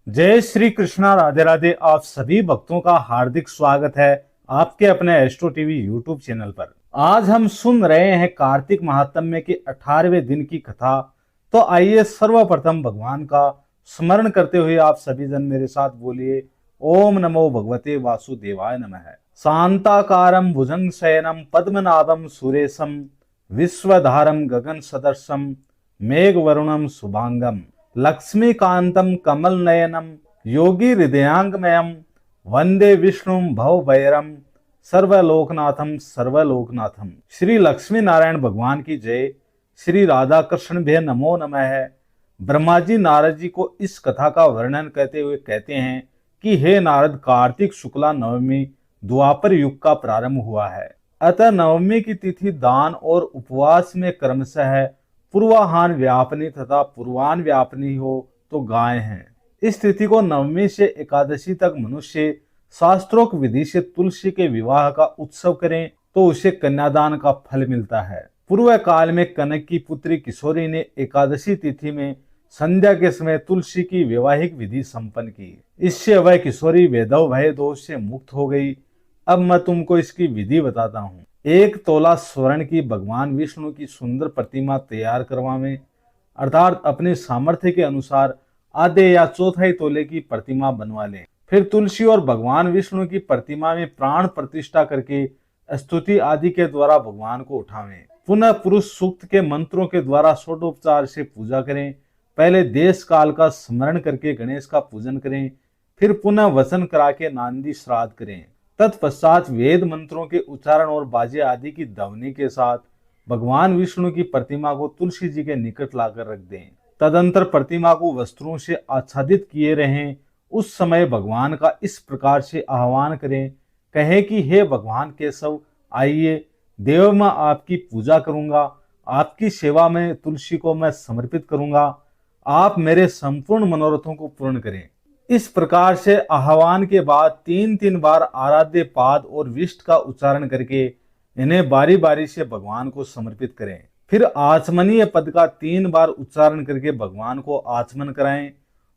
जय श्री कृष्णा, राधे राधे। आप सभी भक्तों का हार्दिक स्वागत है आपके अपने एस्ट्रो टीवी यूट्यूब चैनल पर। आज हम सुन रहे हैं कार्तिक महात्म्य के 18वें दिन की कथा। तो आइए सर्वप्रथम भगवान का स्मरण करते हुए आप सभी जन मेरे साथ बोलिए, ओम नमो भगवते वासुदेवाय नमः। शांताकारं भुजंग शयनम पद्मनाभम सुरेशम विश्वधारम गगन सदर्शम मेघवरुणम शुभांगम लक्ष्मीकांतं कमल नयनम योगी हृदयांगमयम वंदे विष्णु भवभैरम सर्वलोकनाथम सर्वलोकनाथम। श्री लक्ष्मी नारायण भगवान की जय। श्री राधा कृष्ण भे नमो नमः। ब्रह्मा जी नारद जी को इस कथा का वर्णन करते हुए कहते हैं कि हे नारद, कार्तिक शुक्ला नवमी द्वापर युग का प्रारंभ हुआ है। अतः नवमी की तिथि दान और उपवास में क्रमशः पूर्वाहान व्यापनी तथा पूर्वान व्यापनी हो तो गाय हैं। इस तिथि को नवमी से एकादशी तक मनुष्य शास्त्रोक्त विधि से तुलसी के विवाह का उत्सव करें तो उसे कन्यादान का फल मिलता है। पूर्व काल में कनक की पुत्री किशोरी ने एकादशी तिथि में संध्या के समय तुलसी की वैवाहिक विधि संपन्न की। इससे वह किशोरी वैधव भय दोष से मुक्त हो गई। अब मैं तुमको इसकी विधि बताता हूँ। 1 तोला स्वर्ण की भगवान विष्णु की सुंदर प्रतिमा तैयार करवावें, अर्थात अपने सामर्थ्य के अनुसार आधे या चौथाई तोले की प्रतिमा बनवा लें। फिर तुलसी और भगवान विष्णु की प्रतिमा में प्राण प्रतिष्ठा करके स्तुति आदि के द्वारा भगवान को उठावें। पुनः पुरुष सूक्त के मंत्रों के द्वारा षोडोपचार से पूजा करें। पहले देश काल का स्मरण करके गणेश का पूजन करें, फिर पुनः वचन करा के नांदी श्राद्ध करें। तत्पश्चात वेद मंत्रों के उच्चारण और बाजे आदि की ध्वनि के साथ भगवान विष्णु की प्रतिमा को तुलसी जी के निकट लाकर रख दें। तदंतर प्रतिमा को वस्त्रों से आच्छादित किए रहें। उस समय भगवान का इस प्रकार से आह्वान करें, कहें कि हे भगवान केशव, आइए, देव मैं आपकी पूजा करूंगा, आपकी सेवा में तुलसी को मैं समर्पित करूंगा, आप मेरे संपूर्ण मनोरथों को पूर्ण करें। इस प्रकार से आह्वान के बाद 3 बार आराध्य पाद और विष्ट का उच्चारण करके इन्हें बारी बारी से भगवान को समर्पित करें। फिर आचमनीय पद का 3 बार उच्चारण करके भगवान को आचमन कराएं।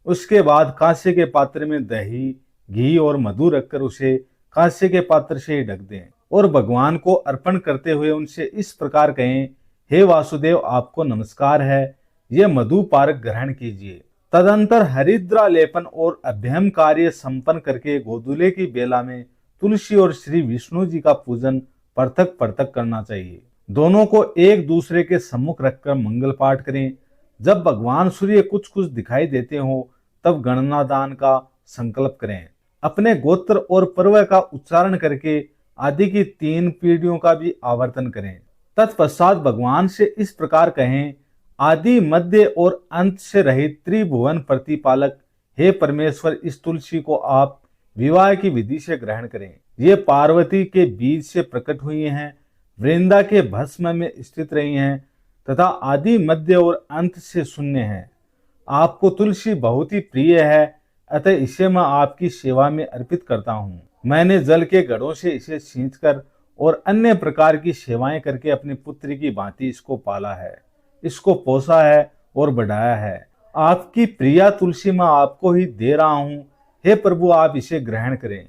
उसके बाद कांसे के पात्र में दही, घी और मधु रखकर उसे कांसे के पात्र से ढक दें और भगवान को अर्पण करते हुए उनसे इस प्रकार कहें, हे वासुदेव, आपको नमस्कार है, ये मधु पारक ग्रहण कीजिए। तदंतर हरिद्रा लेपन और अभ्यम कार्य संपन्न करके गोधूले की बेला में तुलसी और श्री विष्णु जी का पूजन पृथक पृथक करना चाहिए। दोनों को एक दूसरे के सम्मुख रखकर मंगल पाठ करें। जब भगवान सूर्य कुछ कुछ दिखाई देते हो तब गणना दान का संकल्प करें। अपने गोत्र और पर्व का उच्चारण करके आदि की 3 पीढ़ियों का भी आवर्तन करें। तत्पश्चात भगवान से इस प्रकार कहें, आदि मध्य और अंत से रहित त्रिभुवन प्रतिपालक हे परमेश्वर, इस तुलसी को आप विवाह की विधि से ग्रहण करें। ये पार्वती के बीज से प्रकट हुई हैं, वृंदा के भस्म में स्थित रही हैं तथा आदि मध्य और अंत से शून्य है। आपको तुलसी बहुत ही प्रिय है, अतः इसे मैं आपकी सेवा में अर्पित करता हूँ। मैंने जल के घड़ों से इसे सींचकर और अन्य प्रकार की सेवाएं करके अपने पुत्र की भांति इसको पाला है, इसको पोसा है और बढ़ाया है। आपकी प्रिया तुलसी मैं आपको ही दे रहा हूँ, हे प्रभु, आप इसे ग्रहण करें।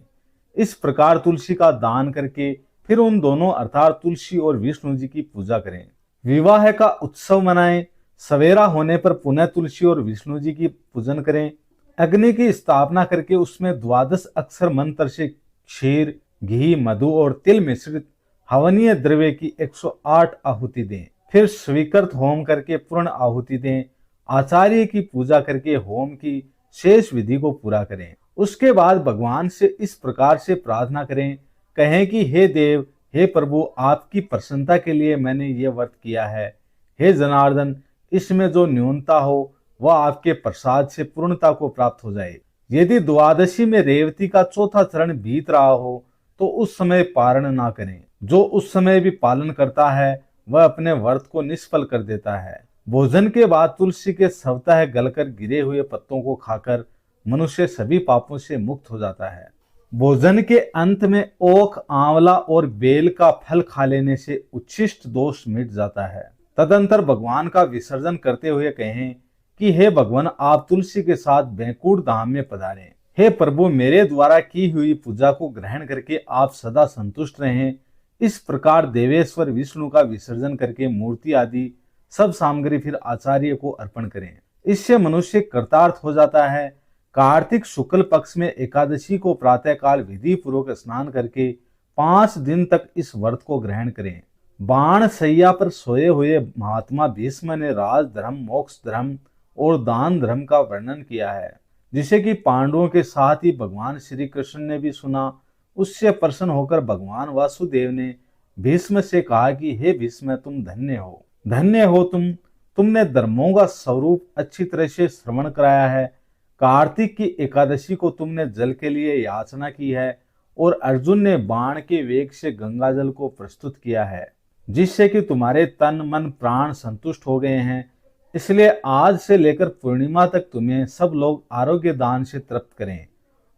इस प्रकार तुलसी का दान करके फिर उन दोनों अर्थात तुलसी और विष्णु जी की पूजा करें। विवाह का उत्सव मनाएं। सवेरा होने पर पुनः तुलसी और विष्णु जी की पूजन करें। अग्नि की स्थापना करके उसमें 12 अक्षर मंत्र से क्षीर, घी, मधु और तिल मिश्रित हवनीय द्रव्य की 108 आहुति दें। फिर स्वीकृत होम करके पूर्ण आहुति दें। आचार्य की पूजा करके होम की शेष विधि को पूरा करें। उसके बाद भगवान से इस प्रकार से प्रार्थना करें, कहें कि हे देव, हे प्रभु, आपकी प्रसन्नता के लिए मैंने ये व्रत किया है। हे जनार्दन, इसमें जो न्यूनता हो वह आपके प्रसाद से पूर्णता को प्राप्त हो जाए। यदि द्वादशी में रेवती का चौथा चरण बीत रहा हो तो उस समय पारण ना करें। जो उस समय भी पालन करता है वह अपने व्रत को निष्फल कर देता है। भोजन के बाद तुलसी के स्वतः गलकर गिरे हुए पत्तों को खाकर मनुष्य सभी पापों से मुक्त हो जाता है। भोजन के अंत में ओक, आंवला और बेल का फल खा लेने से उच्छिष्ट दोष मिट जाता है। तदंतर भगवान का विसर्जन करते हुए कहें कि हे भगवान, आप तुलसी के साथ बैकुंठ धाम में पधारें। हे प्रभु, मेरे द्वारा की हुई पूजा को ग्रहण करके आप सदा संतुष्ट रहें। इस प्रकार देवेश्वर विष्णु का विसर्जन करके मूर्ति आदि सब सामग्री फिर आचार्य को अर्पण करें। इससे मनुष्य कृतार्थ हो जाता है। कार्तिक शुक्ल पक्ष में एकादशी को प्रातः काल विधि पूर्वक स्नान करके 5 दिन तक इस व्रत को ग्रहण करें। बाण सैया पर सोए हुए महात्मा भीष्म ने राज धर्म, मोक्ष धर्म और दान धर्म का वर्णन किया है, जिसे कि पांडवों के साथ ही भगवान श्री कृष्ण ने भी सुना। उससे प्रसन्न होकर भगवान वासुदेव ने भीष्म से कहा कि हे भीष्म, तुम धन्य हो, धन्य हो तुमने धर्मों का स्वरूप अच्छी तरह से श्रवण कराया है। कार्तिक की एकादशी को तुमने जल के लिए याचना की है और अर्जुन ने बाण के वेग से गंगा जल को प्रस्तुत किया है, जिससे कि तुम्हारे तन मन प्राण संतुष्ट हो गए हैं। इसलिए आज से लेकर पूर्णिमा तक तुम्हें सब लोग आरोग्य दान से तृप्त करें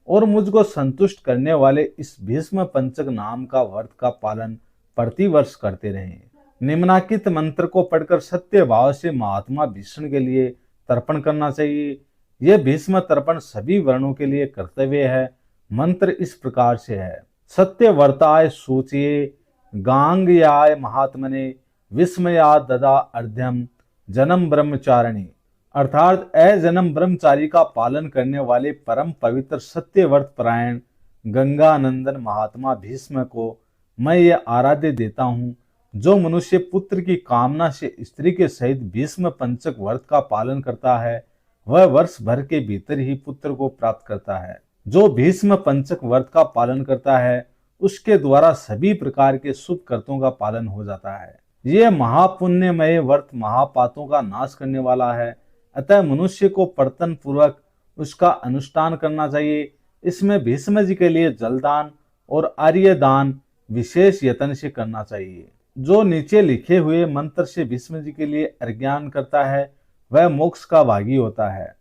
और मुझको संतुष्ट करने वाले इस भीष्म पंचक नाम का व्रत का पालन प्रतिवर्ष करते रहें। निम्नांकित मंत्र को पढ़कर सत्य भाव से महात्मा भीष्म के लिए तर्पण करना चाहिए। यह भीष्म तर्पण सभी वर्णों के लिए कर्तव्य है। मंत्र इस प्रकार से है। सत्य वर्ताय सूचिये गांगयाय महात्मने विस्मया ददा अर्ध्यम जन्म ब्रह्मचारिणी। अर्थात जन्म ब्रह्मचारी का पालन करने वाले परम पवित्र सत्य व्रत परायण गंगानंदन महात्मा भीष्म को मैं ये आराध्य देता हूँ। जो मनुष्य पुत्र की कामना से स्त्री के सहित भीष्म पंचक व्रत का पालन करता है, वह वर्ष भर के भीतर ही पुत्र को प्राप्त करता है। जो भीष्म पंचक व्रत का पालन करता है, उसके द्वारा सभी प्रकार के शुभ कर्तों का पालन हो जाता है। यह महापुण्यमय व्रत महापातों का नाश करने वाला है। अतः मनुष्य को प्रयत्न पूर्वक उसका अनुष्ठान करना चाहिए। इसमें भीष्म जी के लिए जलदान और आर्य दान विशेष यत्न से करना चाहिए। जो नीचे लिखे हुए मंत्र से भीष्म जी के लिए अर्घ्यान करता है, वह मोक्ष का भागी होता है।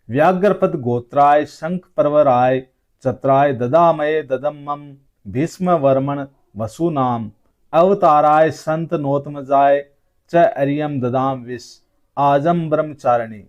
व्याघ्रपद गोत्राय शंख परवराय चत्राय ददामये ददम्मम भीष्म वर्मण वसुनाम अवताराय संत नोतमजाय च अर्यम ददाम विष आजम ब्रह्मचारिणी।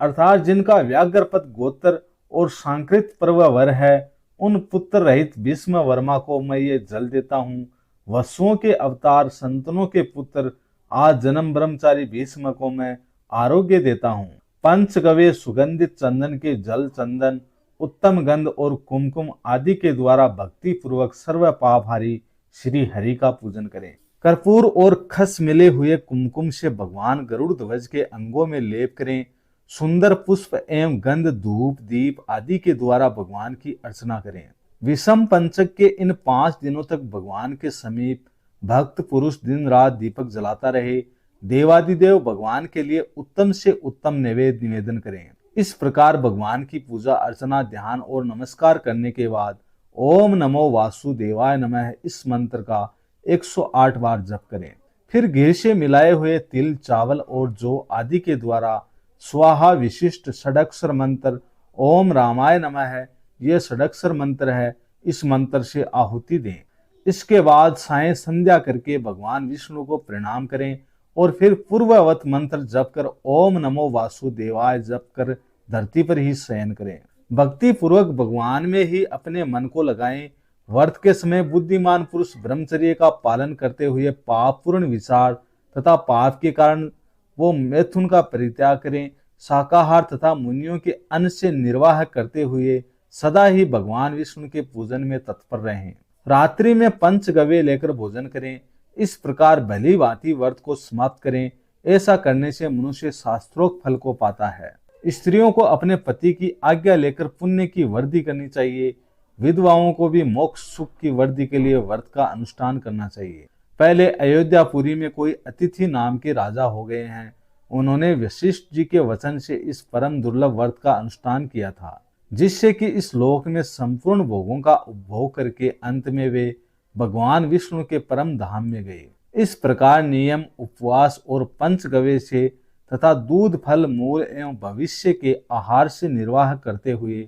अर्थात जिनका व्याघ्रपद गोत्र और सांकृत पर्ववर है, उन पुत्र रहित भीष्म वर्मा को मैं ये जल देता हूँ। वसुओं के अवतार संतनों के पुत्र आज जन्म ब्रह्मचारी भीष्म को मैं आरोग्य देता हूँ। पंचगव्य सुगंधित चंदन के जल, चंदन, उत्तम गंध और कुमकुम आदि के द्वारा भक्ति पूर्वक सर्व पापहारी श्री हरि का पूजन करें। कर्पूर और खस मिले हुए कुमकुम से भगवान गरुड़ ध्वज के अंगों में लेप करें। सुंदर पुष्प एवं गंध, धूप, दीप आदि के द्वारा भगवान की अर्चना करें। विषम पंचक के इन 5 दिनों तक भगवान के समीप भक्त पुरुष दिन रात दीपक जलाता रहे। देवादिदेव भगवान के लिए उत्तम से उत्तम नैवेद्य निवेदन करें। इस प्रकार भगवान की पूजा अर्चना, ध्यान और नमस्कार करने के बाद ओम नमो वासुदेवाय नमः इस मंत्र का 108 बार जप करें। फिर घी से मिलाए हुए तिल, चावल और जौ आदि के द्वारा स्वाहा विशिष्ट षडक्षर मंत्र ओम रामाय नमः है, यह षडक्षर मंत्र है, इस मंत्र से आहुति दें। इसके बाद सायं संध्या करके भगवान विष्णु को प्रणाम करें और फिर पूर्ववत मंत्र जप कर ओम नमो वासुदेवाय जप कर धरती पर ही शयन करें। भक्ति पूर्वक भगवान में ही अपने मन को लगाएं। व्रत के समय बुद्धिमान पुरुष ब्रह्मचर्य का पालन करते हुए पाप पूर्ण विचार तथा पाप के कारण वो मैथुन का परित्याग करें। शाकाहार तथा मुनियों के अन्न से निर्वाह करते हुए सदा ही भगवान विष्णु के पूजन में तत्पर रहें। रात्रि में पंचगव्य लेकर भोजन करें। इस प्रकार भली भांति व्रत को समाप्त करें। ऐसा करने से मनुष्य शास्त्रोक्त फल को पाता है। स्त्रियों को अपने पति की आज्ञा लेकर पुण्य की वृद्धि करनी चाहिए। विधवाओं को भी मोक्ष सुख की वृद्धि के लिए व्रत का अनुष्ठान करना चाहिए। पहले अयोध्यापुरी में कोई अतिथि नाम के राजा हो गए हैं। उन्होंने वशिष्ठ जी के वचन से इस परम दुर्लभ व्रत का अनुष्ठान किया था, जिससे कि इस लोक में संपूर्ण भोगों का उपभोग करके अंत में वे भगवान विष्णु के परम धाम में गए। इस प्रकार नियम, उपवास और पंचगव्य से तथा दूध, फल, मूल एवं भविष्य के आहार से निर्वाह करते हुए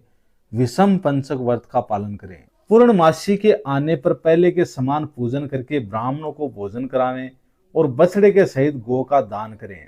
विषम पंचक व्रत का पालन करें। पूर्णमासी के आने पर पहले के समान पूजन करके ब्राह्मणों को भोजन करावें और बछड़े के सहित गौ का दान करें।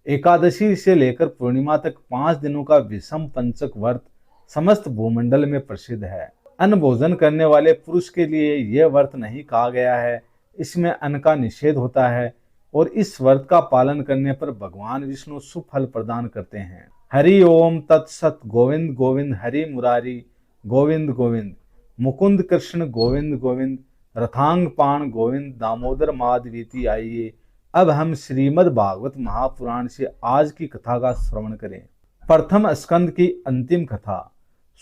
एकादशी से लेकर पूर्णिमा तक 5 दिनों का विषम पंचक व्रत समस्त भूमंडल में प्रसिद्ध है। अन्न भोजन करने वाले पुरुष के लिए यह व्रत नहीं कहा गया है, इसमें अन्न का निषेध होता है और इस व्रत का पालन करने पर भगवान विष्णु सुफल प्रदान करते हैं। हरि ओम तत्सत। गोविंद गोविंद हरि मुरारी गोविंद गोविंद, मुकुंद कृष्ण गोविंद गोविंद, रथांग पाण गोविंद, दामोदर माधवीति। आइए अब हम श्रीमद् भागवत महापुराण से आज की कथा का श्रवण करें। प्रथम स्कंद की अंतिम कथा।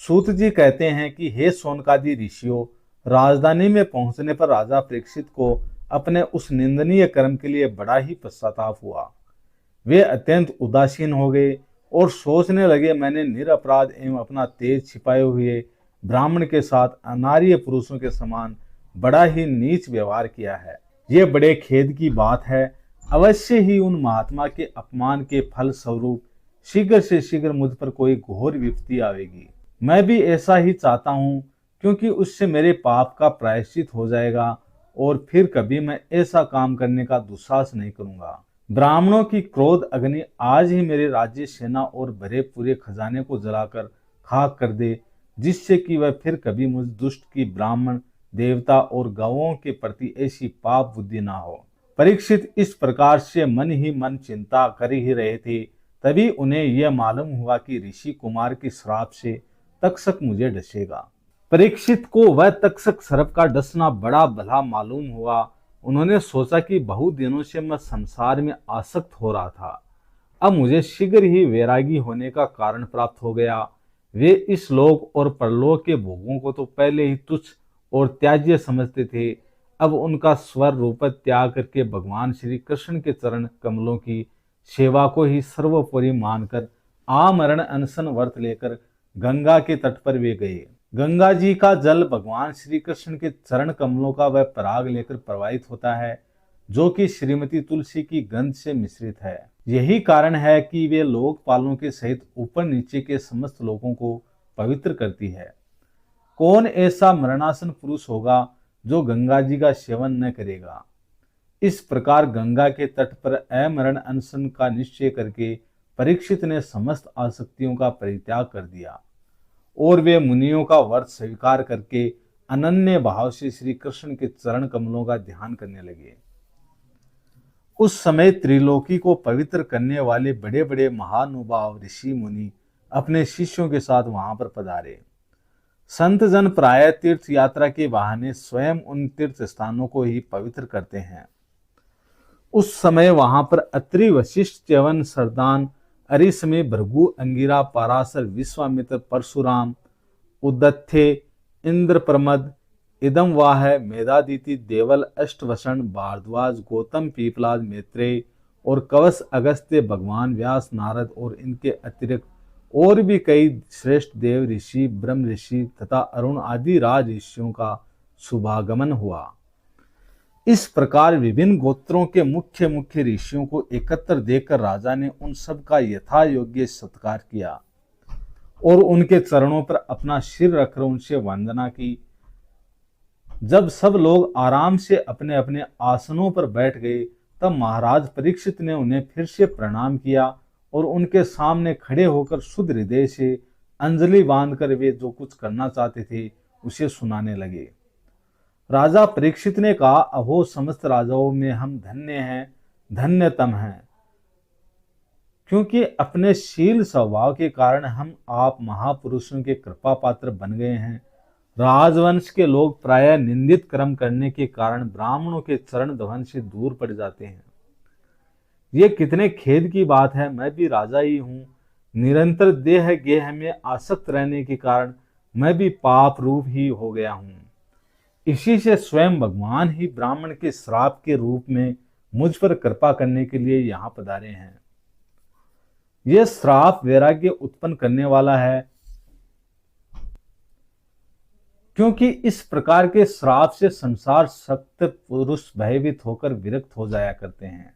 सूत जी कहते हैं कि हे शौनकादि ऋषियों, राजधानी में पहुंचने पर राजा परीक्षित को अपने उस निंदनीय कर्म के लिए बड़ा ही पश्चाताप हुआ। वे अत्यंत उदासीन हो गए और सोचने लगे, मैंने निरपराध एवं अपना तेज छिपाए हुए ब्राह्मण के साथ अनार्य पुरुषों के समान बड़ा ही नीच व्यवहार किया है। ये बड़े खेद की बात है। अवश्य ही उन महात्मा के अपमान के फल स्वरूप शीघ्र से शीघ्र मुझ पर कोई घोर विपत्ति आवेगी। मैं भी ऐसा ही चाहता हूँ, क्योंकि उससे मेरे पाप का प्रायश्चित हो जाएगा और फिर कभी मैं ऐसा काम करने का दुस्साहस नहीं करूंगा। ब्राह्मणों की क्रोध अग्नि आज ही मेरे राज्य, सेना और भरे पूरे खजाने को जलाकर खाक कर दे, जिससे कि वह फिर कभी मुझ दुष्ट की ब्राह्मण, देवता और गौओं के प्रति ऐसी पाप बुद्धि ना हो। परीक्षित इस प्रकार से मन ही मन चिंता कर ही रहे थे, तभी उन्हें यह मालूम हुआ कि ऋषि कुमार के श्राप से तक्षक मुझे डसेगा। परीक्षित को वह तक्षक सर्प का डसना बड़ा भला मालूम हुआ। उन्होंने सोचा कि बहुत दिनों से मैं संसार में आसक्त हो रहा था, अब मुझे शीघ्र ही वैरागी होने का कारण प्राप्त हो गया। वे इस लोक और परलोक के भोगों को तो पहले ही तुच्छ और त्याज्य समझते थे, अब उनका स्वर रूप त्याग करके भगवान श्री कृष्ण के चरण कमलों की सेवा को ही सर्वोपरि मानकर आमरण अनशन व्रत लेकर गंगा के तट पर वे गए। गंगा जी का जल भगवान श्री कृष्ण के चरण कमलों का वह पराग लेकर प्रवाहित होता है, जो कि श्रीमती तुलसी की गंध से मिश्रित है। यही कारण है कि वे लोकपालों के सहित ऊपर नीचे के समस्त लोगों को पवित्र करती है। कौन ऐसा मरणासन पुरुष होगा जो गंगा जी का सेवन न करेगा। इस प्रकार गंगा के तट पर अमरण अनशन का निश्चय करके परीक्षित ने समस्त आसक्तियों का परित्याग कर दिया और वे मुनियों का व्रत स्वीकार करके अनन्य भाव से श्री कृष्ण के चरण कमलों का ध्यान करने लगे। उस समय त्रिलोकी को पवित्र करने वाले बड़े बड़े महानुभाव ऋषि मुनि अपने शिष्यों के साथ वहां पर पधारे। संत जन प्राय तीर्थ यात्रा के बहाने स्वयं उन तीर्थ स्थानों को ही पवित्र करते हैं। उस समय वहां पर अत्रि, वशिष्ठ, च्यवन, सरदान, अरिसमे, भृगु, अंगिरा, पराशर, विश्वामित्र, परशुराम, उदत्थे, इंद्र प्रमद, इदम वाह, मेधादिति, देवल, अष्टवसन, भारद्वाज, गौतम, पीपलाद, मैत्रेय और कवस, अगस्त्य, भगवान व्यास, नारद और इनके अतिरिक्त और भी कई श्रेष्ठ देव ऋषि, ब्रह्म ऋषि तथा अरुण आदि राज ऋषियों का शुभागमन हुआ। इस प्रकार विभिन्न गोत्रों के मुख्य मुख्य ऋषियों को एकत्र देखकर राजा ने उन सब का यथा योग्य सत्कार किया और उनके चरणों पर अपना सिर रखकर उनसे वंदना की। जब सब लोग आराम से अपने अपने आसनों पर बैठ गए, तब महाराज परीक्षित ने उन्हें फिर से प्रणाम किया और उनके सामने खड़े होकर शुद्ध हृदय से अंजलि बांधकर वे जो कुछ करना चाहते थे उसे सुनाने लगे। राजा परीक्षित ने कहा, अहो समस्त राजाओं में हम धन्य हैं, धन्यतम हैं, क्योंकि अपने शील स्वभाव के कारण हम आप महापुरुषों के कृपा पात्र बन गए हैं। राजवंश के लोग प्रायः निंदित कर्म करने के कारण ब्राह्मणों के चरण धवन से दूर पड़ जाते हैं। ये कितने खेद की बात है, मैं भी राजा ही हूँ। निरंतर देह गेह में आसक्त रहने के कारण मैं भी पाप रूप ही हो गया हूँ। इसी से स्वयं भगवान ही ब्राह्मण के श्राप के रूप में मुझ पर कृपा करने के लिए यहाँ पधारे हैं। यह श्राप वैराग्य उत्पन्न करने वाला है, क्योंकि इस प्रकार के श्राप से संसार सक्त पुरुष भयभीत होकर विरक्त हो जाया करते हैं।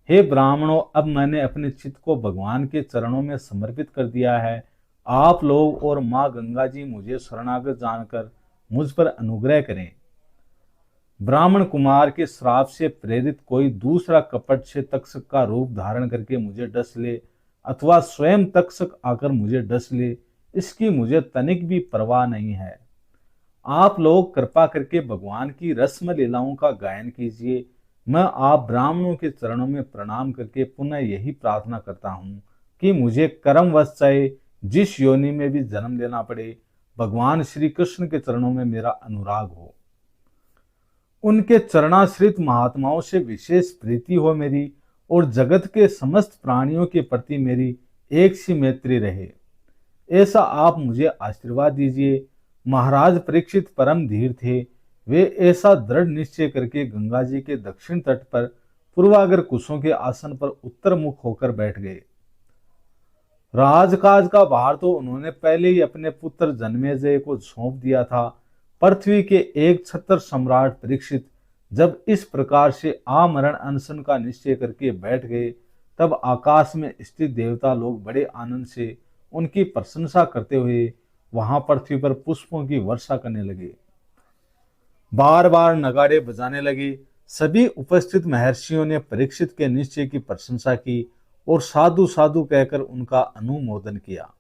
हे ब्राह्मणों, अब मैंने अपने चित्त को भगवान के चरणों में समर्पित कर दिया है। आप लोग और माँ गंगा जी मुझे शरणागत जानकर मुझ पर अनुग्रह करें। ब्राह्मण कुमार के श्राप से प्रेरित कोई दूसरा कपट से तक्षक का रूप धारण करके मुझे डस ले अथवा स्वयं तक्षक आकर मुझे डस ले, इसकी मुझे तनिक भी परवाह नहीं है। आप लोग कृपा करके भगवान की रस्म लीलाओं का गायन कीजिए। मैं आप ब्राह्मणों के चरणों में प्रणाम करके पुनः यही प्रार्थना करता हूँ कि मुझे कर्मवश चाहे जिस योनि में भी जन्म लेना पड़े, भगवान श्री कृष्ण के चरणों में मेरा अनुराग हो, उनके चरणाश्रित महात्माओं से विशेष प्रीति हो मेरी, और जगत के समस्त प्राणियों के प्रति मेरी एक सी मैत्री रहे, ऐसा आप मुझे आशीर्वाद दीजिए। महाराज परीक्षित परम धीर थे। वे ऐसा दृढ़ निश्चय करके गंगा जी के दक्षिण तट पर पूर्वागर कुशों के आसन पर उत्तर मुख होकर बैठ गए। राजकाज का भार तो उन्होंने पहले ही अपने पुत्र जन्मेजय को सौंप दिया था। पृथ्वी के एक छत्र सम्राट परीक्षित जब इस प्रकार से आमरण अनशन का निश्चय करके बैठ गए, तब आकाश में स्थित देवता लोग बड़े आनंद से उनकी प्रशंसा करते हुए वहां पृथ्वी पर पुष्पों की वर्षा करने लगे, बार बार नगाड़े बजाने लगे। सभी उपस्थित महर्षियों ने परीक्षित के निश्चय की प्रशंसा की और साधु साधु कहकर उनका अनुमोदन किया।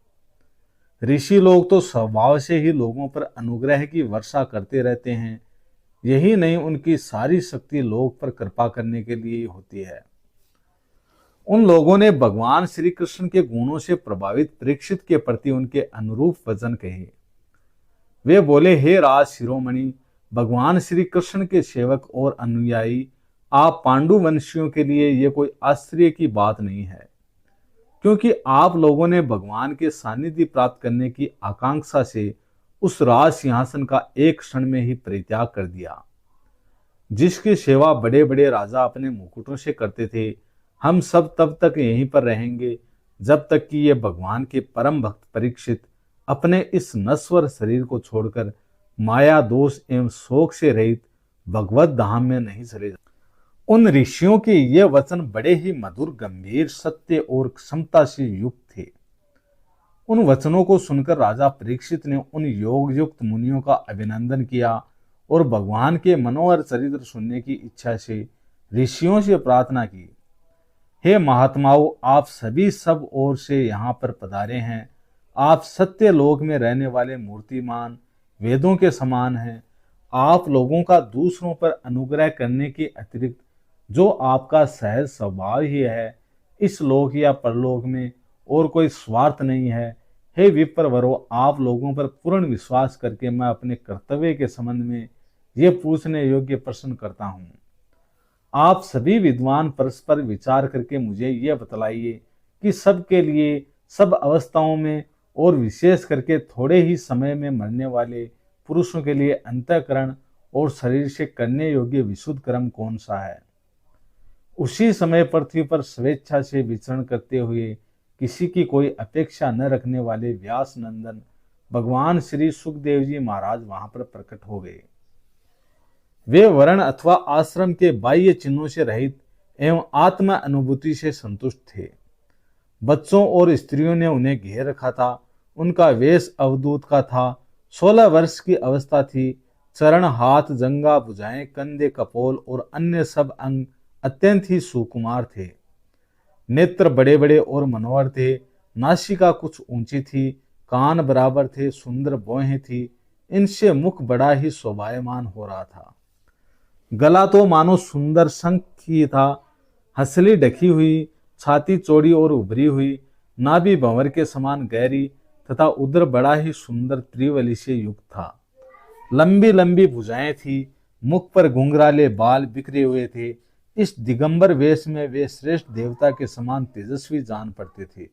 ऋषि लोग तो स्वभाव से ही लोगों पर अनुग्रह की वर्षा करते रहते हैं, यही नहीं उनकी सारी शक्ति लोग पर कृपा करने के लिए होती है। उन लोगों ने भगवान श्री कृष्ण के गुणों से प्रभावित परीक्षित के प्रति उनके अनुरूप वचन कहे। वे बोले, हे राज शिरोमणि, भगवान श्री कृष्ण के सेवक और अनुयायी आप पांडु वंशियों के लिए यह कोई आश्चर्य की बात नहीं है, क्योंकि आप लोगों ने भगवान के सानिध्य प्राप्त करने की आकांक्षा से उस राज सिंहासन का एक क्षण में ही परित्याग कर दिया, जिसकी सेवा बड़े बड़े राजा अपने मुकुटों से करते थे। हम सब तब तक यहीं पर रहेंगे जब तक कि ये भगवान के परम भक्त परीक्षित अपने इस नश्वर शरीर को छोड़कर माया दोष एवं शोक से रहित भगवत धाम में नहीं चले जाते। उन ऋषियों के ये वचन बड़े ही मधुर, गंभीर, सत्य और क्षमता से युक्त थे। उन वचनों को सुनकर राजा परीक्षित ने उन योग युक्त मुनियों का अभिनंदन किया और भगवान के मनोहर चरित्र सुनने की इच्छा से ऋषियों से प्रार्थना की, हे महात्माओं, आप सभी सब ओर से यहाँ पर पधारे हैं। आप सत्य लोक में रहने वाले मूर्तिमान वेदों के समान हैं। आप लोगों का दूसरों पर अनुग्रह करने के अतिरिक्त जो आपका सहज स्वभाव ही है, इस लोक या परलोक में और कोई स्वार्थ नहीं है। हे विप्रवरो, आप लोगों पर पूर्ण विश्वास करके मैं अपने कर्तव्य के संबंध में ये पूछने योग्य प्रश्न करता हूँ। आप सभी विद्वान परस्पर विचार करके मुझे यह बतलाइए कि सबके लिए, सब अवस्थाओं में और विशेष करके थोड़े ही समय में मरने वाले पुरुषों के लिए अंतःकरण और शरीर से करने योग्य विशुद्ध कर्म कौन सा है। उसी समय पृथ्वी पर स्वेच्छा से विचरण करते हुए किसी की कोई अपेक्षा न रखने वाले व्यास नंदन भगवान श्री सुखदेव जी महाराज वहां पर प्रकट हो गए। वे वर्ण अथवा आश्रम के बाह्य चिन्हों से रहित एवं आत्मा अनुभूति से संतुष्ट थे। बच्चों और स्त्रियों ने उन्हें घेर रखा था। उनका वेश अवधूत का था। 16 वर्ष की अवस्था थी। चरण, हाथ, जंगा, भुजाएं, कंधे, कपोल और अन्य सब अंग अत्यंत ही सुकुमार थे। नेत्र बड़े बड़े और मनोहर थे। नासिका कुछ ऊंची थी। कान बराबर थे। सुंदर भौहें थी। इनसे मुख बड़ा ही शोभायमान हो रहा था। गला तो मानो सुंदर शंख की था। हंसली ढकी हुई, छाती चौड़ी और उभरी हुई, नाभि भंवर के समान गहरी तथा उदर बड़ा ही सुंदर त्रिवली से युक्त था। लंबी लंबी भुजाएं थी। मुख पर घुंघराले बाल बिखरे हुए थे। इस दिगंबर वेश में वे श्रेष्ठ देवता के समान तेजस्वी जान पड़ते थे।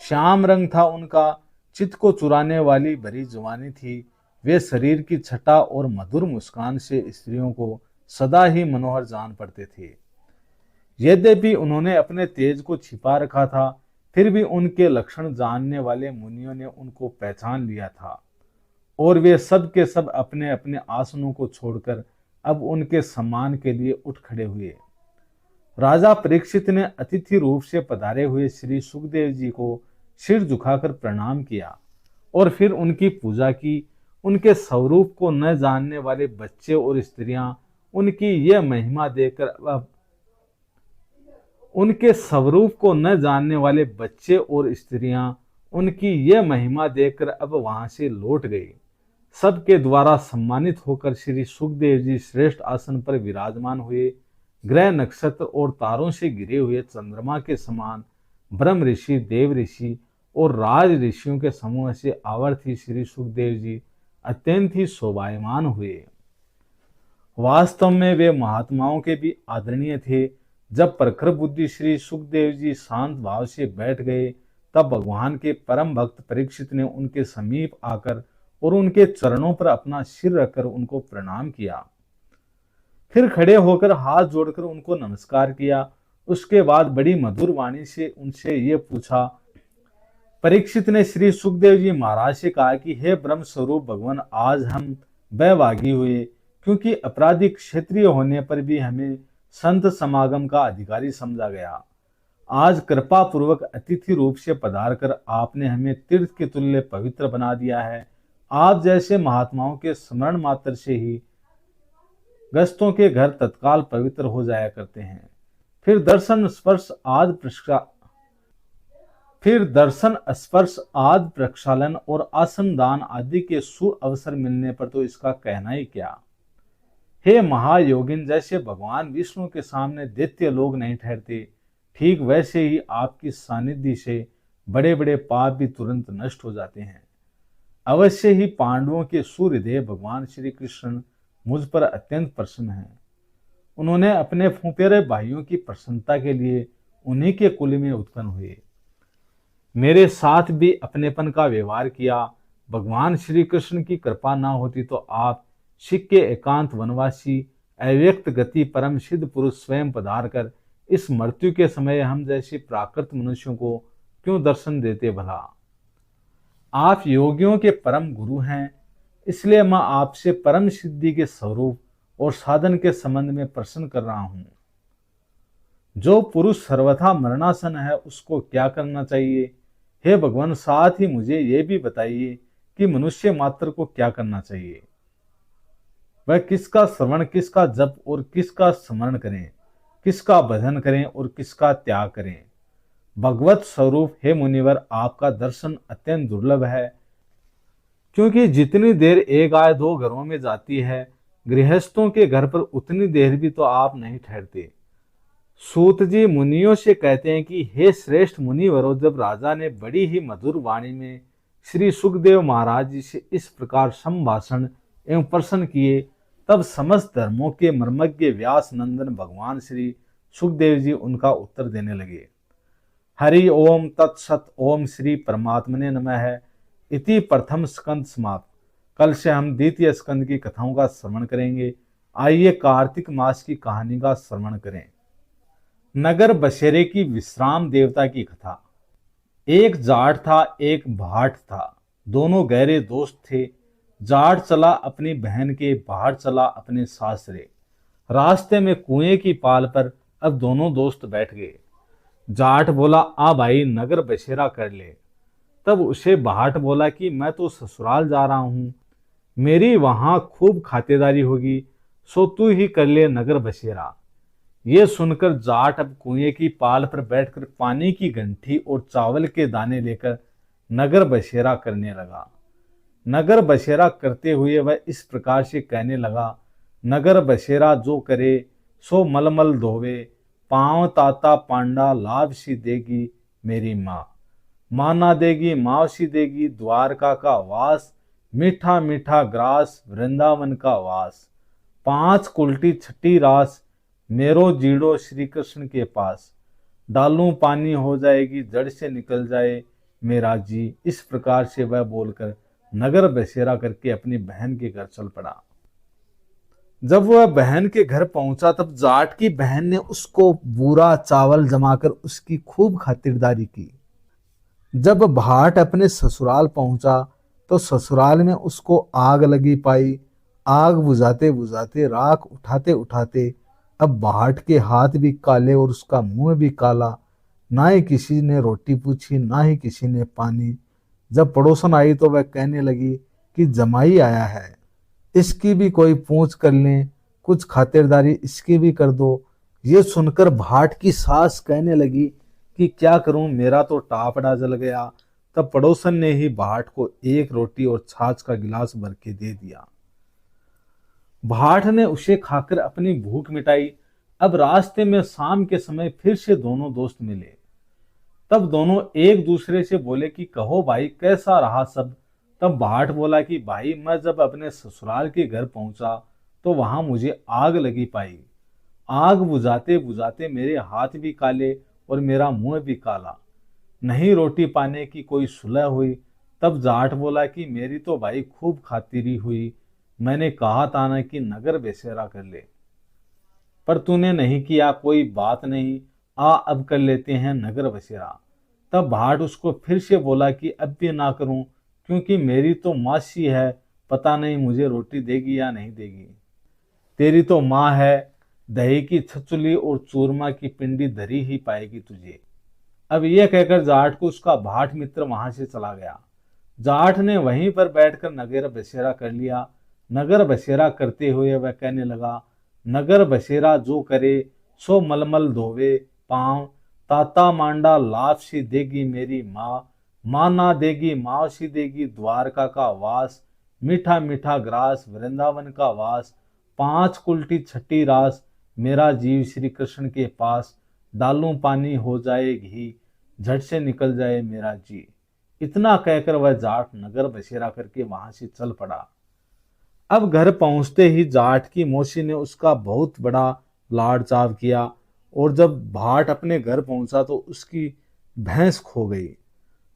श्याम रंग था उनका। चित्त को चुराने वाली भरी जवानी थी। वे शरीर की छटा और मधुर मुस्कान से स्त्रियों को सदा ही मनोहर जान पड़ते थे। यद्यपि उन्होंने अपने तेज को छिपा रखा था, फिर भी उनके लक्षण जानने वाले मुनियों ने उनको पहचान लिया था और वे सब के सब अपने अपने आसनों को छोड़कर अब उनके सम्मान के लिए उठ खड़े हुए। राजा परीक्षित ने अतिथि रूप से पधारे हुए श्री सुखदेव जी को सिर झुकाकर प्रणाम किया और फिर उनकी पूजा की उनके स्वरूप को न जानने वाले बच्चे और स्त्रियां उनकी यह महिमा देखकर अब उनके स्वरूप को न जानने वाले बच्चे और स्त्रियां उनकी यह महिमा देखकर अब वहां से लौट गए। सबके द्वारा सम्मानित होकर श्री सुखदेव जी श्रेष्ठ आसन पर विराजमान हुए। ग्रह नक्षत्र और तारों से घिरे हुए चंद्रमा के समान ब्रह्म ऋषि, देव ऋषि और राज ऋषियों के समूह से आवर्त ही श्री सुखदेव जी अत्यंत ही शोभायमान हुए। वास्तव में वे महात्माओं के भी आदरणीय थे। जब प्रखर बुद्धि श्री सुखदेव जी शांत भाव से बैठ गए, तब भगवान के परम भक्त परीक्षित ने उनके समीप आकर और उनके चरणों पर अपना सिर रखकर उनको प्रणाम किया। फिर खड़े होकर हाथ जोड़कर उनको नमस्कार किया। उसके बाद बड़ी मधुर वाणी से उनसे ये पूछा। परीक्षित ने श्री सुखदेव जी महाराज से कहा कि हे ब्रह्म स्वरूप भगवान, आज हम बैभागी हुए, क्योंकि अपराधिक क्षत्रिय होने पर भी हमें संत समागम का अधिकारी समझा गया। आज कृपा पूर्वक अतिथि रूप से पधार कर आपने हमें तीर्थ के तुल्य पवित्र बना दिया है। आप जैसे महात्माओं के स्मरण मात्र से ही गस्तों के घर तत्काल पवित्र हो जाया करते हैं। फिर दर्शन स्पर्श आदि प्रक्षालन और आसन दान आदि के सुअवसर मिलने पर तो इसका कहना ही क्या। हे महायोगिन, जैसे भगवान विष्णु के सामने दैत्य लोग नहीं ठहरते, ठीक वैसे ही आपकी सानिध्य से बड़े बड़े पाप भी तुरंत नष्ट हो जाते हैं। अवश्य ही पांडवों के सूर्यदेव भगवान श्री कृष्ण मुझ पर अत्यंत प्रसन्न हैं। उन्होंने अपने फुफेरे भाइयों की प्रसन्नता के लिए उन्हीं के कुल में उत्पन्न हुए। मेरे साथ भी अपनेपन का व्यवहार किया। भगवान श्री कृष्ण की कृपा ना होती तो आप सिख के एकांत वनवासी अव्यक्त गति परम सिद्ध पुरुष स्वयं पधार कर इस मृत्यु के समय हम जैसे प्राकृत मनुष्यों को क्यों दर्शन देते भला। आप योगियों के परम गुरु हैं, इसलिए मैं आपसे परम सिद्धि के स्वरूप और साधन के संबंध में प्रश्न कर रहा हूं। जो पुरुष सर्वथा मरणासन है उसको क्या करना चाहिए? हे भगवान, साथ ही मुझे यह भी बताइए कि मनुष्य मात्र को क्या करना चाहिए। वह किसका श्रवण, किसका जप और किसका स्मरण करें, किसका भजन करें और किसका त्याग करें। भगवत स्वरूप हे मुनिवर, आपका दर्शन अत्यंत दुर्लभ है, क्योंकि जितनी देर एक आय दो घरों में जाती है, गृहस्थों के घर पर उतनी देर भी तो आप नहीं ठहरते। सूत जी मुनियों से कहते हैं कि हे श्रेष्ठ मुनिवरों, जब राजा ने बड़ी ही मधुर वाणी में श्री सुखदेव महाराज जी से इस प्रकार संभाषण एवं प्रश्न किए, तब समस्त धर्मों के मर्मज्ञ व्यास नंदन भगवान श्री सुखदेव जी उनका उत्तर देने लगे। हरि ओम तत्सत। ओम श्री परमात्मने नमः। इति प्रथम स्कंद समाप्त। कल से हम द्वितीय स्कंद की कथाओं का श्रवण करेंगे। आइए कार्तिक मास की कहानी का श्रवण करें। नगर बसेरे की विश्राम देवता की कथा। एक जाट था, एक भाट था। दोनों गहरे दोस्त थे। जाट चला अपनी बहन के, भाट चला अपने सासरे। रास्ते में कुएं की पाल पर अब दोनों दोस्त बैठ गए। जाट बोला, आ भाई नगर बसेरा कर ले। तब उसे भाट बोला कि मैं तो ससुराल जा रहा हूं, मेरी वहां खूब खातेदारी होगी, सो तू ही कर ले नगर बसेरा। ये सुनकर जाट अब कुएं की पाल पर बैठकर पानी की घंटी और चावल के दाने लेकर नगर बसेरा करने लगा। नगर बसेरा करते हुए वह इस प्रकार से कहने लगा, नगर बसेरा जो करे सो मलमल धोवे, पांव ताता पांडा लाभ सी देगी मेरी माँ। माँ ना देगी माँ सी देगी द्वारका का वास, मीठा मीठा ग्रास वृंदावन का वास। 5 कुल्टी छठी रास, मेरो जीड़ो श्री कृष्ण के पास। डालूं पानी हो जाएगी जड़ से निकल जाए मेरा जी। इस प्रकार से वह बोलकर नगर बसेरा करके अपनी बहन के घर चल पड़ा। जब वह बहन के घर पहुंचा, तब जाट की बहन ने उसको बुरा चावल जमाकर उसकी खूब खातिरदारी की। जब भाट अपने ससुराल पहुंचा तो ससुराल में उसको आग लगी पाई। आग बुझाते बुझाते, राख उठाते उठाते अब भाट के हाथ भी काले और उसका मुंह भी काला। ना ही किसी ने रोटी पूछी, ना ही किसी ने पानी। जब पड़ोसन आई तो वह कहने लगी कि जमाई आया है, इसकी भी कोई पूछ कर लें, कुछ खातिरदारी इसकी भी कर दो। ये सुनकर भाट की सास कहने लगी कि क्या करूं, मेरा तो टापड़ा जल गया। तब पड़ोसन ने ही भाट को एक रोटी और छाछ का गिलास भर के दे दिया। भाट ने उसे खाकर अपनी भूख मिटाई। अब रास्ते में शाम के समय फिर से दोनों दोस्त मिले। तब दोनों एक दूसरे से बोले कि कहो भाई, कैसा रहा सब। तब भाट बोला कि भाई, मैं जब अपने ससुराल के घर पहुंचा तो वहां मुझे आग लगी पाई। आग बुझाते बुझाते मेरे हाथ भी काले और मेरा मुंह भी काला। नहीं रोटी पाने की कोई सुलह हुई। तब जाट बोला कि मेरी तो भाई खूब खातिरी हुई। मैंने कहा था ना कि नगर बसेरा कर ले, पर तूने नहीं किया। कोई बात नहीं, आ अब कर लेते हैं नगर बसेरा। तब भाट उसको फिर से बोला कि अब भी ना करूं, क्योंकि मेरी तो मासी है, पता नहीं मुझे रोटी देगी या नहीं देगी। तेरी तो माँ है, दही की छचुली और चूरमा की पिंडी धरी ही पाएगी तुझे। अब यह कहकर जाट को उसका भाट मित्र वहां से चला गया। जाट ने वहीं पर बैठकर नगर बसेरा कर लिया। नगर बसेरा करते हुए वह कहने लगा, नगर बसेरा जो करे सो मलमल धोवे पांव। ताता मांडा लाभ सी देगी मेरी माँ, माँ ना देगी माँ सी देगी द्वारका का वास। मीठा मीठा ग्रास वृंदावन का वास, पांच कुल्टी छठी रास मेरा जीव श्री कृष्ण के पास। डालूं पानी हो जाए घी, झट से निकल जाए मेरा जी। इतना कहकर वह जाट नगर बसेरा करके वहां से चल पड़ा। अब घर पहुंचते ही जाट की मौसी ने उसका बहुत बड़ा लाड़ चाव किया, और जब भाट अपने घर पहुंचा तो उसकी भैंस खो गई।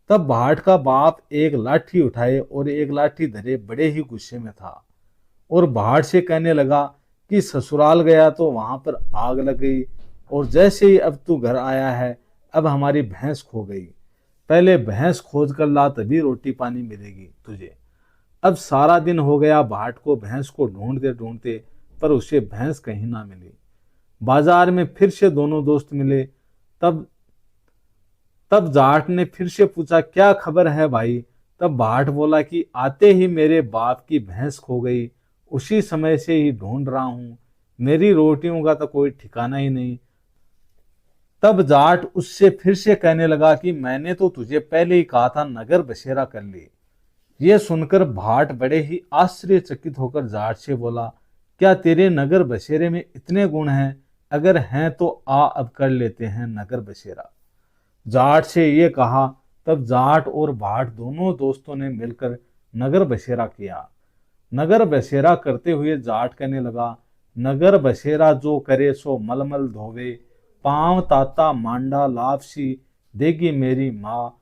तब भाट का बाप एक लाठी उठाए और एक लाठी धरे बड़े ही गुस्से में था, और भाट से कहने लगा कि ससुराल गया तो वहां पर आग लग गई, और जैसे ही अब तू घर आया है, अब हमारी भैंस खो गई। पहले भैंस खोज कर ला, तभी रोटी पानी मिलेगी तुझे। अब सारा दिन हो गया भाट को भैंस को ढूंढते ढूंढते, पर उसे भैंस कहीं ना मिली। बाजार में फिर से दोनों दोस्त मिले। तब तब जाट ने फिर से पूछा, क्या खबर है भाई। तब भाट बोला कि आते ही मेरे बाप की भैंस खो गई, उसी समय से ही ढूंढ रहा हूं। मेरी रोटियों का तो कोई ठिकाना ही नहीं। तब जाट उससे फिर से कहने लगा कि मैंने तो तुझे पहले ही कहा था नगर बसेरा कर ले। यह सुनकर भाट बड़े ही आश्चर्यचकित होकर जाट से बोला, क्या तेरे नगर बसेरे में इतने गुण हैं? अगर हैं तो आ अब कर लेते हैं नगर बसेरा। जाट से ये कहा। तब जाट और भाट दोनों दोस्तों ने मिलकर नगर बसेरा किया। नगर बसेरा करते हुए जाट कहने लगा, नगर बसेरा जो करे सो मलमल धोवे पांव। ताता मांडा लापसी देगी मेरी माँ,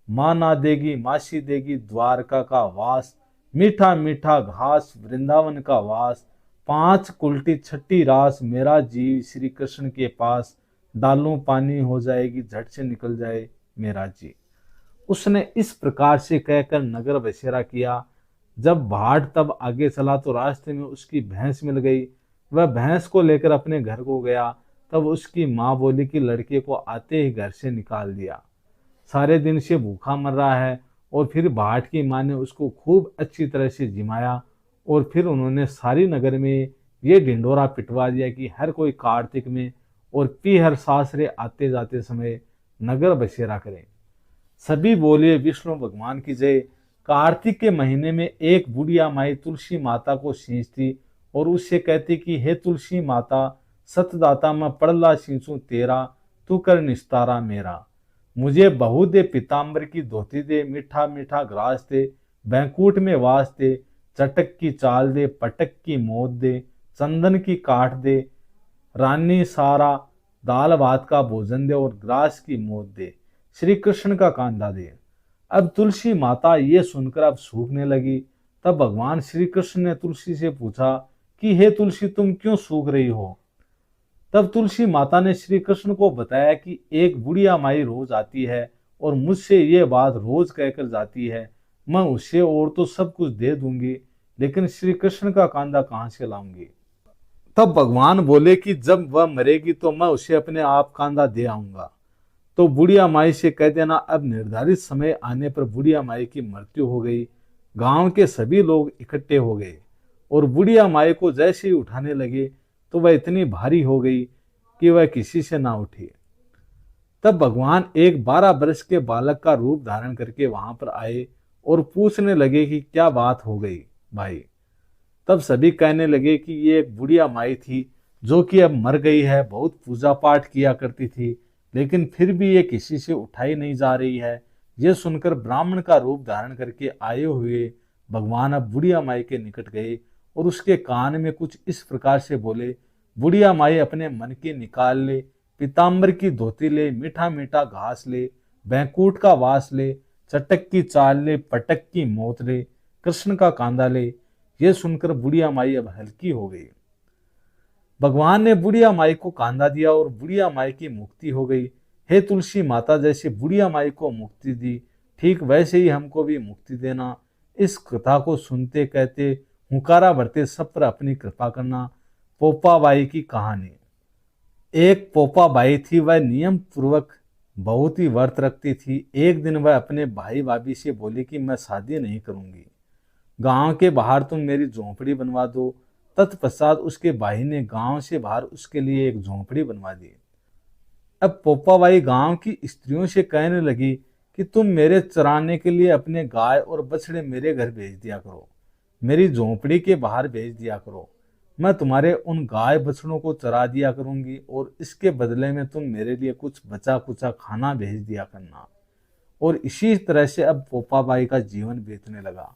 माँ ना देगी मासी देगी द्वारका का वास। मीठा मीठा घास वृंदावन का वास, पांच कुल्टी छठी रास मेरा जीव श्री कृष्ण के पास। डालूं पानी हो जाएगी झट से निकल जाए मेरा जी। उसने इस प्रकार से कहकर नगर बसेरा किया। जब भाट तब आगे चला तो रास्ते में उसकी भैंस मिल गई। वह भैंस को लेकर अपने घर को गया। तब उसकी माँ बोली कि लड़के को आते ही घर से निकाल दिया, सारे दिन से भूखा मर रहा है। और फिर भाट की माँ ने उसको खूब अच्छी तरह से जिमाया, और फिर उन्होंने सारी नगर में ये ढिंढोरा पिटवा दिया कि हर कोई कार्तिक में और पीहर सासरे आते जाते समय नगर बसेरा करें। सभी बोले विष्णु भगवान की जय। कार्तिक के महीने में एक बुढ़िया माई तुलसी माता को सींचती और उससे कहती कि हे तुलसी माता, सतदाता मैं पड़ला सींचू तेरा, तू कर निस्तारा मेरा। मुझे बहू दे पीताम्बर की धोती दे, मीठा मीठा ग्रास दे, बैंकुट में वास दे। चटक की चाल दे, पटक की मौत दे, चंदन की काट दे। रानी सारा दाल भात का भोजन दे और ग्रास की मौत दे। श्री कृष्ण का कांधा दे। अब तुलसी माता ये सुनकर अब सूखने लगी। तब भगवान श्री कृष्ण ने तुलसी से पूछा कि हे तुलसी, तुम क्यों सूख रही हो। तब तुलसी माता ने श्री कृष्ण को बताया कि एक बुढ़िया माई रोज आती है और मुझसे ये बात रोज कहकर जाती है, मैं उसे और तो सब कुछ दे दूंगी, लेकिन श्री कृष्ण का कांधा कहां से लाऊंगी। तब भगवान बोले कि जब वह मरेगी तो मैं उसे अपने आप कांधा दे आऊंगा। तो बुढ़िया माई से कह देना। अब निर्धारित समय आने पर बुढ़िया माई की मृत्यु हो गई। गांव के सभी लोग इकट्ठे हो गए और बुढ़िया माई को जैसे ही उठाने लगे तो वह इतनी भारी हो गई कि वह किसी से ना उठी। तब भगवान एक 12 वर्ष के बालक का रूप धारण करके वहां पर आए और पूछने लगे कि क्या बात हो गई भाई। तब सभी कहने लगे कि ये एक बुढ़िया माई थी जो कि अब मर गई है, बहुत पूजा पाठ किया करती थी, लेकिन फिर भी ये किसी से उठाई नहीं जा रही है। ये सुनकर ब्राह्मण का रूप धारण करके आए हुए भगवान अब बुढ़िया माई के निकट गए और उसके कान में कुछ इस प्रकार से बोले, बुढ़िया माई अपने मन की निकाल ले, पीताम्बर की धोती ले, मीठा मीठा घास ले, बैंकुट का वास ले, चटक की चाल ले, पटक की मौत ले, कृष्ण का कांदा ले। ये सुनकर बुढ़िया माई अब हल्की हो गई। भगवान ने बुढ़िया माई को कांदा दिया और बुढ़िया माई की मुक्ति हो गई। हे तुलसी माता, जैसे बुढ़िया माई को मुक्ति दी, ठीक वैसे ही हमको भी मुक्ति देना। इस कथा को सुनते कहते हुंकारा भरते सब पर अपनी कृपा करना। पोपा बाई की कहानी। एक पोपा बाई थी, वह नियम पूर्वक बहुत ही व्रत रखती थी। एक दिन वह अपने भाई भाभी से बोली कि मैं शादी नहीं करूंगी, गांव के बाहर तुम मेरी झोंपड़ी बनवा दो। तत्पश्चात उसके भाई ने गांव से बाहर उसके लिए एक झोंपड़ी बनवा दी। अब पोपाबाई गांव की स्त्रियों से कहने लगी कि तुम मेरे चराने के लिए अपने गाय और बछड़े मेरे घर भेज दिया करो, मेरी झोंपड़ी के बाहर भेज दिया करो। मैं तुम्हारे उन गाय बछड़ों को चरा दिया करूंगी और इसके बदले में तुम मेरे लिए कुछ बचा कुचा खाना भेज दिया करना। और इसी तरह से अब पोपाबाई का जीवन बीतने लगा।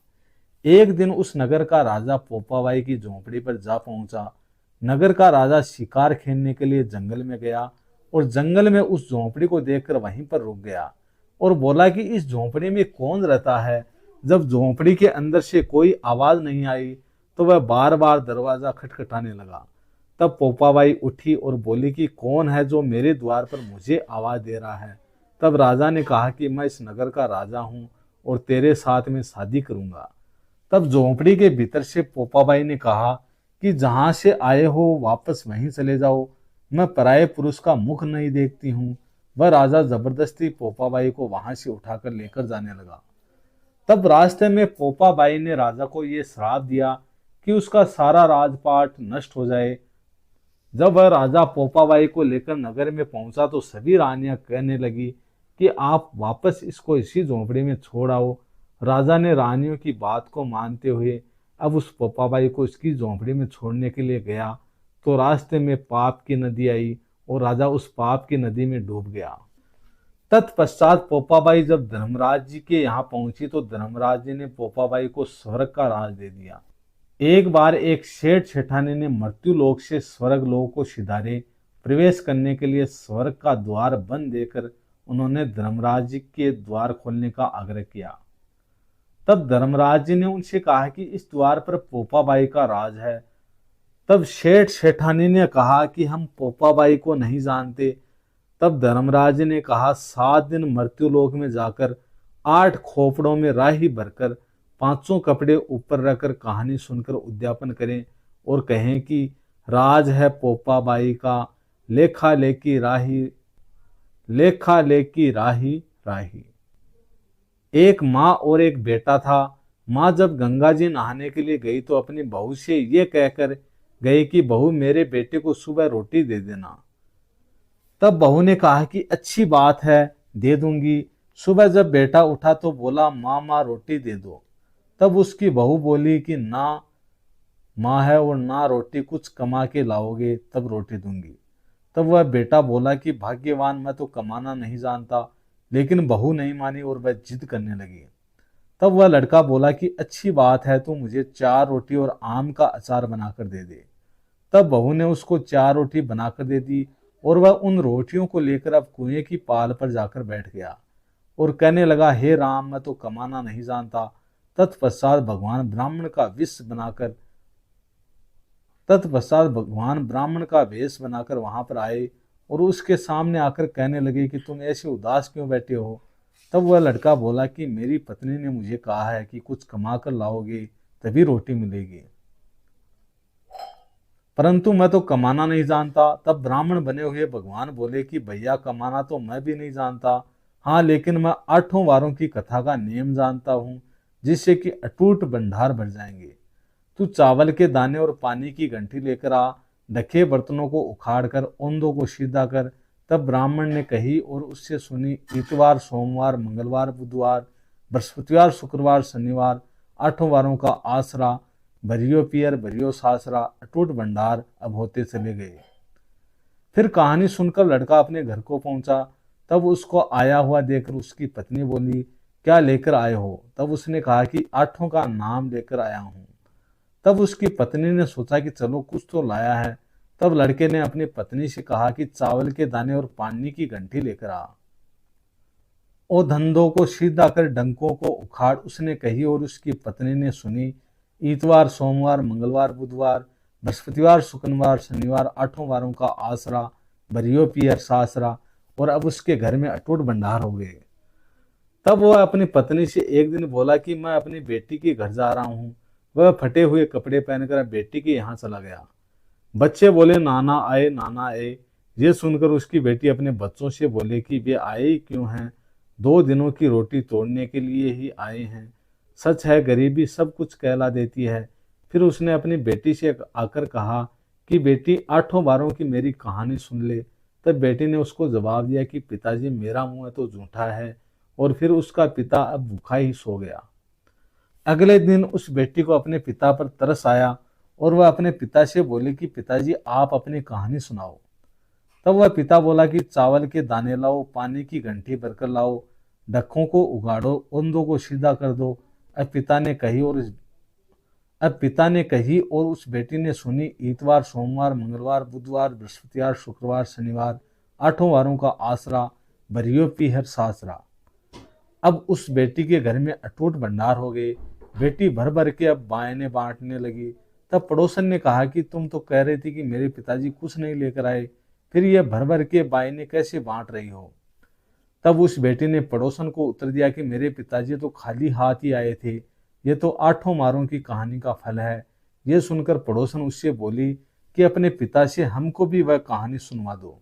एक दिन उस नगर का राजा पोपाबाई की झोंपड़ी पर जा पहुंचा। नगर का राजा शिकार खेलने के लिए जंगल में गया और जंगल में उस झोंपड़ी को देखकर वहीं पर रुक गया और बोला कि इस झोंपड़ी में कौन रहता है। जब झोंपड़ी के अंदर से कोई आवाज नहीं आई तो वह बार बार दरवाजा खटखटाने लगा। तब पोपाबाई उठी और बोली कि कौन है जो मेरे द्वार पर मुझे आवाज दे रहा है। तब राजा ने कहा कि मैं इस नगर का राजा हूं और तेरे साथ में शादी करूंगा। तब झोंपड़ी के भीतर से पोपाबाई ने कहा कि जहां से आए हो वापस वहीं चले जाओ, मैं पराये पुरुष का मुख नहीं देखती हूँ। वह राजा जबरदस्ती पोपाबाई को वहां से उठाकर लेकर जाने लगा। तब रास्ते में पोपाबाई ने राजा को यह श्राप दिया कि उसका सारा राजपाट नष्ट हो जाए। जब वह राजा पोपाबाई को लेकर नगर में पहुंचा तो सभी रानियां कहने लगी कि आप वापस इसको इसी झोंपड़ी में छोड़ आओ। राजा ने रानियों की बात को मानते हुए अब उस पोपाबाई को इसकी झोंपड़ी में छोड़ने के लिए गया तो रास्ते में पाप की नदी आई और राजा उस पाप की नदी में डूब गया। तत्पश्चात पोपाबाई जब धर्मराज जी के यहाँ पहुंची तो धर्मराज जी ने पोपाबाई को स्वर्ग का राज दे दिया। एक बार एक सेठ सेठानी ने मृत्यु लोक से स्वर्ग लोक को सिधारे प्रवेश करने के लिए स्वर्ग का द्वार बंद देकर उन्होंने धर्मराज जी के द्वार खोलने का आग्रह किया। तब धर्मराज जी ने उनसे कहा कि इस द्वार पर पोपाबाई का राज है। तब सेठ सेठानी ने कहा कि हम पोपाबाई को नहीं जानते। तब धर्मराज ने कहा 7 दिन मृत्युलोक में जाकर 8 खोपड़ों में राही भरकर 5 कपड़े ऊपर रखकर कहानी सुनकर उद्यापन करें और कहें कि राज है पोपाबाई का, लेखा लेकी राही, लेखा लेकी राही राही। एक माँ और एक बेटा था। माँ जब गंगा जी नहाने के लिए गई तो अपनी बहू से ये कहकर गई कि बहू मेरे बेटे को सुबह रोटी दे देना। तब बहू ने कहा कि अच्छी बात है, दे दूंगी। सुबह जब बेटा उठा तो बोला माँ रोटी दे दो। तब उसकी बहू बोली कि ना माँ है और ना रोटी, कुछ कमा के लाओगे तब रोटी दूंगी। तब वह बेटा बोला कि भाग्यवान, मैं तो कमाना नहीं जानता। लेकिन बहू नहीं मानी और वह जिद करने लगी। तब वह लड़का बोला कि अच्छी बात है, तू मुझे 4 रोटी और आम का अचार बनाकर दे दे। तब बहू ने उसको 4 रोटी बनाकर दे दी और वह उन रोटियों को लेकर अब कुएं की पाल पर जाकर बैठ गया और कहने लगा, हे राम, मैं तो कमाना नहीं जानता। तत्पश्चात भगवान ब्राह्मण का वेश बनाकर वहां पर आए और उसके सामने आकर कहने लगे कि तुम ऐसे उदास क्यों बैठे हो। तब वह लड़का बोला कि मेरी पत्नी ने मुझे कहा है कि कुछ कमा कर लाओगे तभी रोटी मिलेगी, परंतु मैं तो कमाना नहीं जानता। तब ब्राह्मण बने हुए भगवान बोले कि भैया, कमाना तो मैं भी नहीं जानता, हाँ लेकिन मैं 8 वारों की कथा का नियम जानता हूँ। जिससे कि अटूट भंडार भर जाएंगे। तू चावल के दाने और पानी की घंटी लेकर आ, ढके बर्तनों को उखाड़ कर ओंधों को सीधा कर। तब ब्राह्मण ने कही और उससे सुनी। इतवार, सोमवार, मंगलवार, बुधवार, बृहस्पतिवार, शुक्रवार, शनिवार, 8 वारों का आसरा, भरियो पियर भरियो सासरा, अटूट भंडार अब होते चले गए। फिर कहानी सुनकर लड़का अपने घर को पहुंचा। तब उसको आया हुआ देखकर उसकी पत्नी बोली, क्या लेकर आए हो? तब उसने कहा कि 8 का नाम लेकर आया हूं। तब उसकी पत्नी ने सोचा कि चलो कुछ तो लाया है। तब लड़के ने अपनी पत्नी से कहा कि चावल के दाने और पानी की घंटी लेकर आ। ओ धंधों को सीधा कर डंकों को उखाड़, उसने कही और उसकी पत्नी ने सुनी। इतवार, सोमवार, मंगलवार, बुधवार, बृहस्पतिवार, शुक्रवार, शनिवार, 8 वारों का आसरा, भरियो पियर सासरा, और अब उसके घर में अटूट भंडार हो गए। तब वह अपनी पत्नी से एक दिन बोला कि मैं अपनी बेटी के घर जा रहा हूँ। वह फटे हुए कपड़े पहनकर बेटी के यहाँ चला गया। बच्चे बोले, नाना आए, नाना आए। ये सुनकर उसकी बेटी अपने बच्चों से बोले कि वे आए ही क्यों हैं? 2 दिनों की रोटी तोड़ने के लिए ही आए हैं। सच है, गरीबी सब कुछ कहला देती है। फिर उसने अपनी बेटी से आकर कहा कि बेटी, 8 बारों की मेरी कहानी सुन ले। तब बेटी ने उसको जवाब दिया कि पिताजी, मेरा मुंह तो झूठा है। और फिर उसका पिता अब भूखा ही सो गया। अगले दिन उस बेटी को अपने पिता पर तरस आया और वह अपने पिता से बोली कि पिताजी, आप अपनी कहानी सुनाओ। तब वह पिता बोला कि चावल के दाने लाओ, पानी की घंटी भरकर लाओ, डक्कों को उगाड़ो, ओंधों को सीधा कर दो। अब पिता ने कही और उस बेटी ने सुनी। इतवार, सोमवार, मंगलवार, बुधवार, बृहस्पतिवार, शुक्रवार, शनिवार, 8 वारों का आसरा, भरियो पीहर सासरा। अब उस बेटी के घर में अटूट भंडार हो गए। बेटी भर भर के अब बायने बांटने लगी। तब पड़ोसन ने कहा कि तुम तो कह रही थी कि मेरे पिताजी कुछ नहीं लेकर आए, फिर ये भर भर के बायने कैसे बांट रही हो? तब उस बेटी ने पड़ोसन को उत्तर दिया कि मेरे पिताजी तो खाली हाथ ही आए थे। ये तो 8 मारों की कहानी का फल है। ये सुनकर पड़ोसन उससे बोली कि अपने पिता से हमको भी वह कहानी सुनवा दो।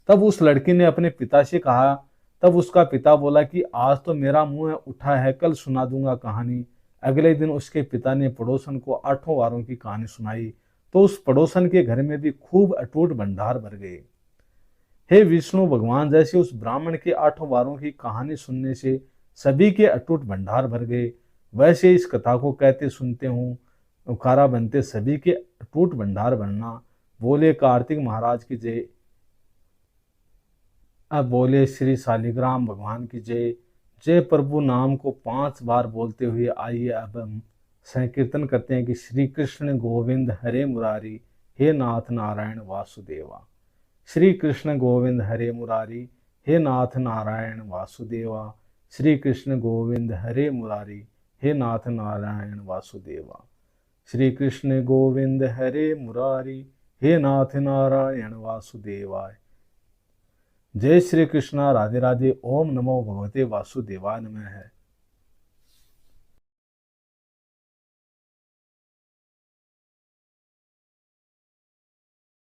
तब उस लड़की ने अपने पिता से कहा। तब उसका पिता बोला कि आज तो मेरा मुंह उठा है, कल सुना दूंगा कहानी। अगले दिन उसके पिता ने पड़ोसन को 8 वारों की कहानी सुनाई तो उस पड़ोसन के घर में भी खूब अटूट भंडार भर गए। हे विष्णु भगवान, जैसे उस ब्राह्मण के 8 वारों की कहानी सुनने से सभी के अटूट भंडार भर गए, वैसे इस कथा को कहते सुनते हूँ उखारा बनते सभी के अटूट भंडार भरना। बोले कार्तिक महाराज की जय। अब बोले श्री शालिग्राम भगवान की जय। जय प्रभु नाम को 5 बार बोलते हुए आइए अब हम संकीर्तन करते हैं कि श्री कृष्ण गोविंद हरे मुरारी, हे नाथ नारायण वासुदेवा। श्री कृष्ण गोविंद हरे मुरारी, हे नाथ नारायण वासुदेवा। श्री कृष्ण गोविंद हरे मुरारी, हे नाथ नारायण वासुदेवा। श्री कृष्ण गोविंद हरे मुरारी, हे नाथ नारायण वासुदेवाय। जय श्री कृष्णा, राधे राधे। ओम नमो भगवते वासुदेवाय नमः।